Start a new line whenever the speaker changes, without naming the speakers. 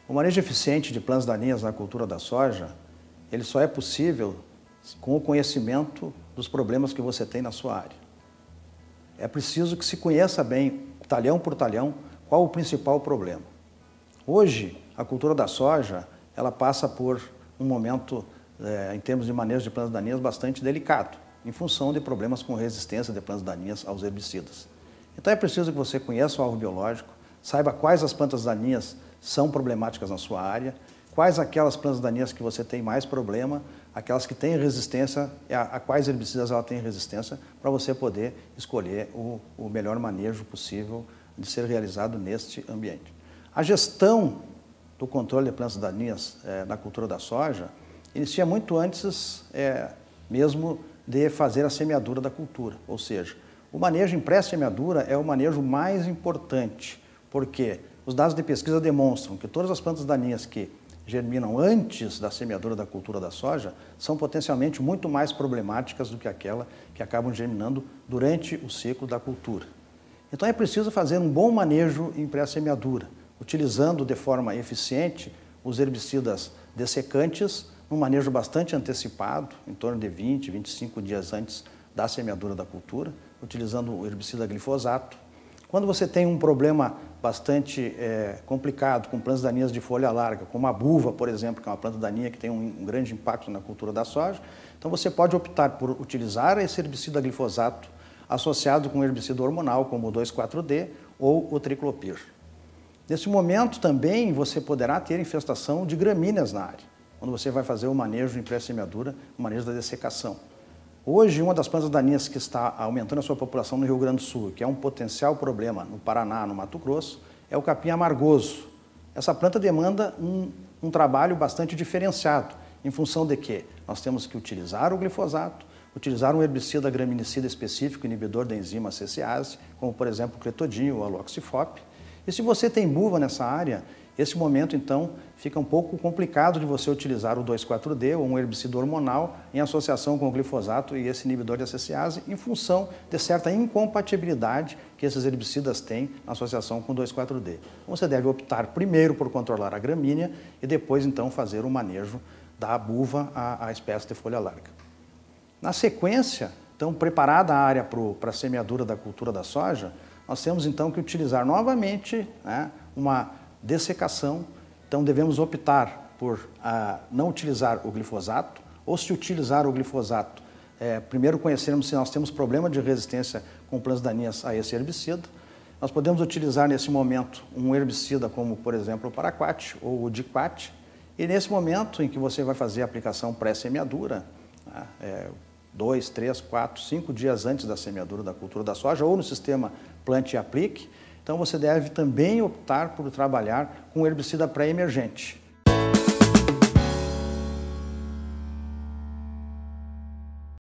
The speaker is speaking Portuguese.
O manejo eficiente de plantas daninhas na cultura da soja, ele só é possível com o conhecimento dos problemas que você tem na sua área. É preciso que se conheça bem, talhão por talhão, qual o principal problema. Hoje, a cultura da soja, ela passa por um momento, em termos de manejo de plantas daninhas, bastante delicado, em função de problemas com resistência de plantas daninhas aos herbicidas. Então é preciso que você conheça o alvo biológico, saiba quais as plantas daninhas são problemáticas na sua área, quais aquelas plantas daninhas que você tem mais problema, aquelas que têm resistência, a quais herbicidas ela tem resistência, para você poder escolher o melhor manejo possível de ser realizado neste ambiente. A gestão do controle de plantas daninhas na cultura da soja inicia muito antes mesmo de fazer a semeadura da cultura, ou seja, o manejo em pré-semeadura é o manejo mais importante, porque os dados de pesquisa demonstram que todas as plantas daninhas que germinam antes da semeadura da cultura da soja são potencialmente muito mais problemáticas do que aquela que acabam germinando durante o ciclo da cultura. Então é preciso fazer um bom manejo em pré-semeadura, utilizando de forma eficiente os herbicidas dessecantes, um manejo bastante antecipado, em torno de 20, 25 dias antes da semeadura da cultura, utilizando o herbicida glifosato. Quando você tem um problema bastante complicado com plantas daninhas de folha larga, como a buva, por exemplo, que é uma planta daninha que tem um grande impacto na cultura da soja, então você pode optar por utilizar esse herbicida glifosato associado com um herbicida hormonal, como o 2,4-D ou o triclopir. Nesse momento também você poderá ter infestação de gramíneas na área, quando você vai fazer o manejo em pré-semeadura, o manejo da dessecação. Hoje, uma das plantas daninhas que está aumentando a sua população no Rio Grande do Sul, que é um potencial problema no Paraná, no Mato Grosso, é o capim amargoso. Essa planta demanda um trabalho bastante diferenciado, em função de que nós temos que utilizar o glifosato, utilizar um herbicida graminicida específico, inibidor da enzima CCase, como por exemplo o cletodin ou a aloxifop. E se você tem buva nessa área, esse momento, então, fica um pouco complicado de você utilizar o 2,4-D ou um herbicida hormonal em associação com o glifosato e esse inibidor de CCase, em função de certa incompatibilidade que esses herbicidas têm na associação com o 2,4-D. Você deve optar primeiro por controlar a gramínea e depois, então, fazer o manejo da buva à espécie de folha larga. Na sequência, então, preparada a área para a semeadura da cultura da soja, nós temos, então, que utilizar novamente uma dessecação. Então devemos optar por não utilizar o glifosato, ou se utilizar o glifosato, primeiro conhecermos se nós temos problema de resistência com plantas daninhas a esse herbicida. Nós podemos utilizar nesse momento um herbicida como, por exemplo, o paraquat ou o diquat, e nesse momento em que você vai fazer a aplicação pré-semeadura, 2, 3, 4, 5 dias antes da semeadura da cultura da soja, ou no sistema plante e aplique, então você deve também optar por trabalhar com herbicida pré-emergente.